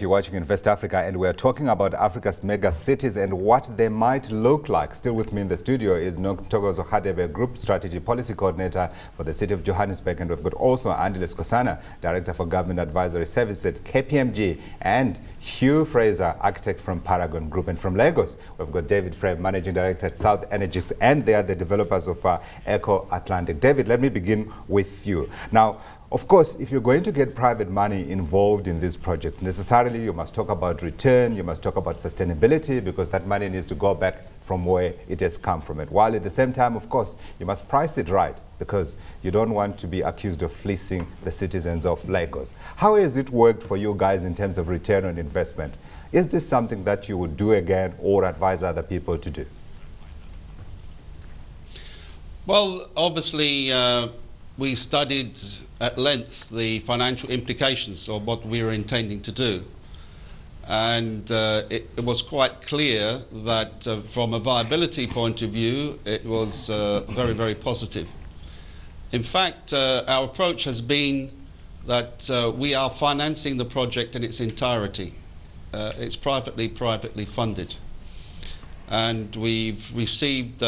You're watching Invest Africa, and we're talking about Africa's mega cities and what they might look like. Still with me in the studio is Nontokozo Hadebe, Group Strategy Policy Coordinator for the City of Johannesburg, and we've got also Andile SKHOSANA, Director for Government Advisory Service at KPMG, and Hugh, Frazer, Architect from Paragon Group. And from Lagos, we've got David Frey, Managing Director at South Energyx, and they are the developers of Eco Atlantic. David, let me begin with you. Now, of course, if you're going to get private money involved in these projects, necessarily you must talk about return, you must talk about sustainability, because that money needs to go back from where it has come from. While at the same time, of course, you must price it right, because you don't want to be accused of fleecing the citizens of Lagos. How has it worked for you guys in terms of return on investment? Is this something that you would do again or advise other people to do? Well, obviously, we studied at length the financial implications of what we were intending to do. And it was quite clear that from a viability point of view, it was very, very positive. In fact, our approach has been that we are financing the project in its entirety. It's privately funded. And we've received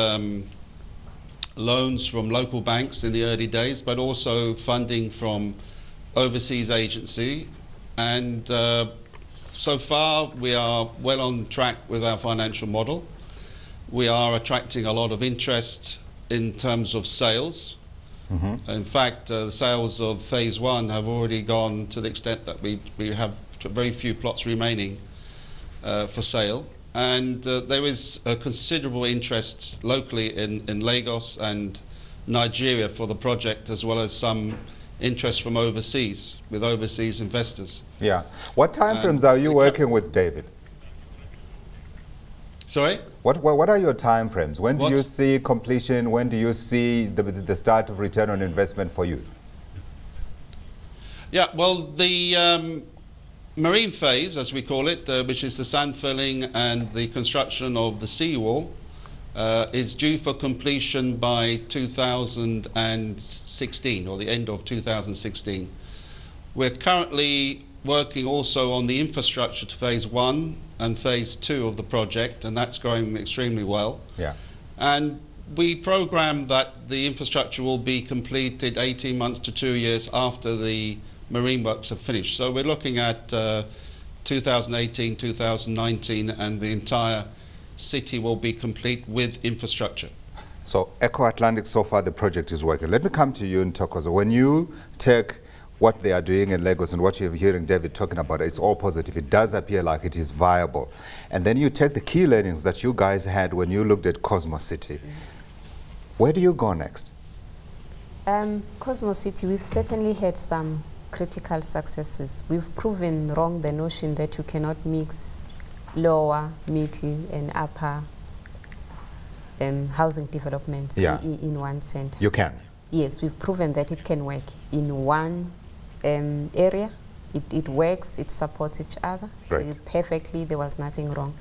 loans from local banks in the early days, but also funding from overseas agency. And so far, we are well on track with our financial model. We are attracting a lot of interest in terms of sales. Mm-hmm. In fact, the sales of phase one have already gone to the extent that we have very few plots remaining for sale. And there is a considerable interest locally in Lagos and Nigeria for the project, as well as some interest from overseas, with overseas investors. Yeah. What timeframes are you working with, David? Sorry? What are your timeframes? When do you see completion? When do you see the start of return on investment for you? Yeah, well, the marine phase, as we call it, which is the sand filling and the construction of the seawall, is due for completion by 2016, or the end of 2016. We're currently working also on the infrastructure to phase one and phase two of the project, and that's going extremely well. Yeah. And we program that the infrastructure will be completed 18 months to 2 years after the marine works have finished. So we're looking at 2018, 2019, and the entire city will be complete with infrastructure. So Eco Atlantic, so far the project is working. Let me come to you, Nontokozo. When you take what they are doing in Lagos and what you're hearing David talking about, it's all positive. It does appear like it is viable. And then you take the key learnings that you guys had when you looked at Cosmos City. Where do you go next? Cosmos City, we've certainly had some critical successes. We've proven wrong the notion that you cannot mix lower, middle, and upper housing developments in one center. You can? Yes, we've proven that it can work in one area. It works, it supports each other perfectly. There was nothing wrong.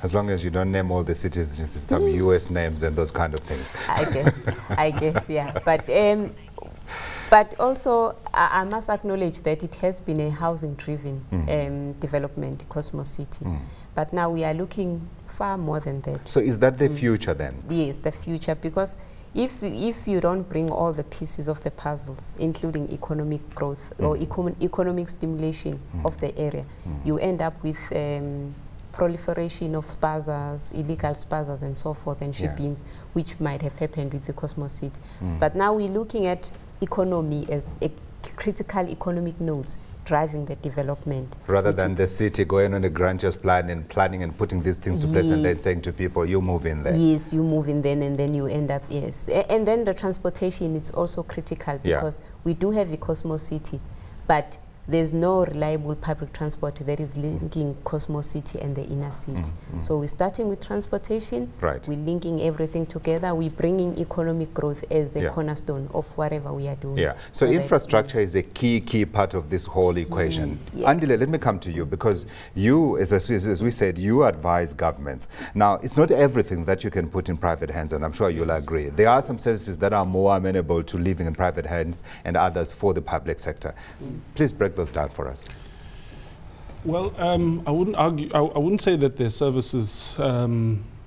As long as you don't name all the cities, just some US names and those kind of things. I guess, yeah. But also, I must acknowledge that it has been a housing-driven development, Cosmos City. But now we are looking far more than that. So is that the future then? Yes, the future, because if you don't bring all the pieces of the puzzles, including economic growth or economic stimulation of the area, you end up with proliferation of spazas, illegal spazas and so forth, and ship-ins, which might have happened with the Cosmos City. But now we're looking at economy as a critical economic nodes driving the development. Rather than the city going on a grandiose plan and planning and putting these things to place and then saying to people, you move in there. Yes, you move in then, and then you end up, And then the transportation is also critical, because we do have a Cosmos City, but there's no reliable public transport that is linking Cosmos City and the inner city. So we're starting with transportation, we're linking everything together, we're bringing economic growth as the cornerstone of whatever we are doing. So infrastructure is a key part of this whole equation. Andile, let me come to you, because you, as we said, you advise governments. Now, it's not everything that you can put in private hands, and I'm sure you'll agree. There are some services that are more amenable to living in private hands and others for the public sector. Please break those down for us. Well, I wouldn't argue. I wouldn't say that there's services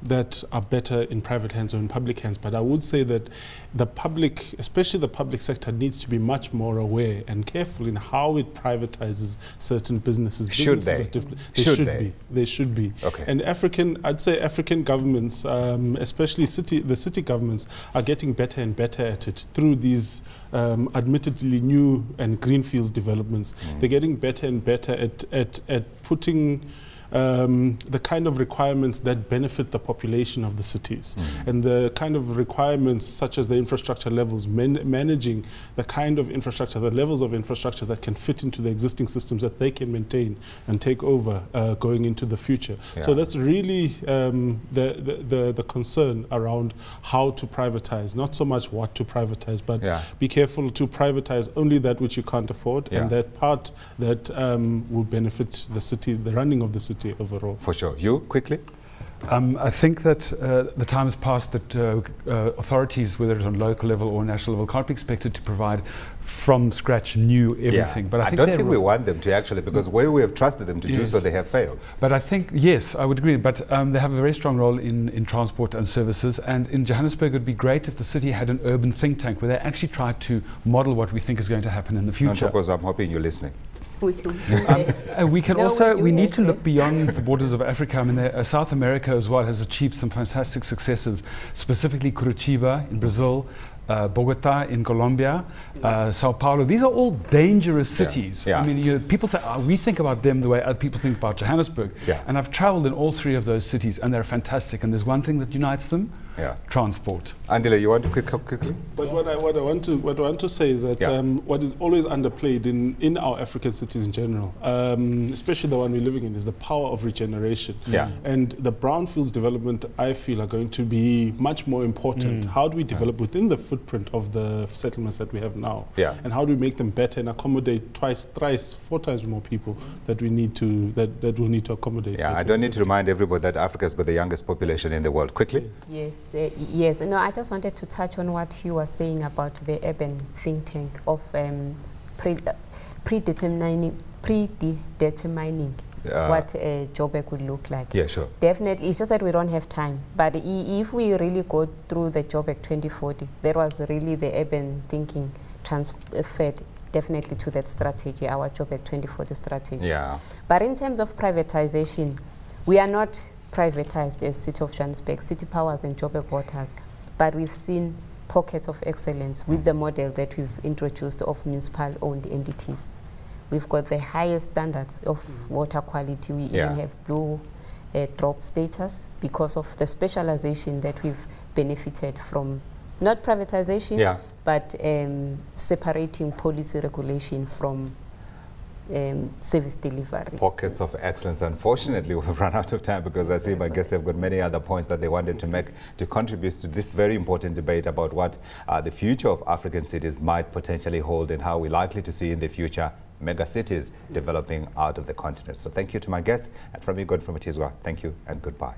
that are better in private hands or in public hands, but I would say that the public, especially the public sector, needs to be much more aware and careful in how it privatizes certain businesses. Should they? They should be. Okay. And I'd say African governments, especially the city governments, are getting better and better at it through these admittedly new and greenfields developments. They're getting better and better at putting the kind of requirements that benefit the population of the cities, and the kind of requirements such as the infrastructure levels, managing the kind of infrastructure, the levels of infrastructure that can fit into the existing systems that they can maintain and take over going into the future. Yeah. So that's really the concern around how to privatize, not so much what to privatize, but be careful to privatize only that which you can't afford, and that part that will benefit the city, the running of the city overall. For sure. Hugh, quickly? I think that the time has passed that authorities, whether it's on local level or national level, can't be expected to provide from scratch new everything. But I don't think we want them to actually, because where we have trusted them to do so, they have failed. But I think, yes, I would agree. But they have a very strong role in transport and services. And in Johannesburg, it would be great if the city had an urban think tank where they actually tried to model what we think is going to happen in the future. Nontokozo, I'm hoping you're listening. We can we need to look beyond the borders of Africa. I mean, South America as well has achieved some fantastic successes, specifically Curitiba in Brazil, Bogota in Colombia, Sao Paulo. These are all dangerous cities. I mean, people we think about them the way other people think about Johannesburg. And I've traveled in all three of those cities, and they're fantastic. And there's one thing that unites them: transport. Andile, you want to quickly? But what I want to say is that what is always underplayed in our African cities in general, especially the one we're living in, is the power of regeneration. And the brownfields development, I feel, are going to be much more important. How do we develop within the footprint of the settlements that we have now? And how do we make them better and accommodate twice, thrice, 4 times more people that we need to that will need to accommodate? I don't need to remind everybody that Africa's got the youngest population in the world. Quickly? Yes. No, I just wanted to touch on what Hugh was saying about the urban think tank of predetermining what Joburg would look like. Yeah, sure. Definitely, it's just that we don't have time. But if we really go through the Joburg 2040, there was really the urban thinking transferred definitely to that strategy, our Joburg 2040 strategy. But in terms of privatization, we are not privatized as City of Johannesburg, City Powers and Joburg Waters, but we've seen pockets of excellence with the model that we've introduced of municipal-owned entities. We've got the highest standards of water quality. We even have blue drop status because of the specialization that we've benefited from, not privatization, but separating policy regulation from service delivery. Pockets of excellence. Unfortunately, we've run out of time because I see my guests have got many other points that they wanted to make to contribute to this very important debate about what the future of African cities might potentially hold and how we're likely to see in the future mega cities developing out of the continent. So thank you to my guests, and from me, Godfrey Matizwa, thank you and goodbye.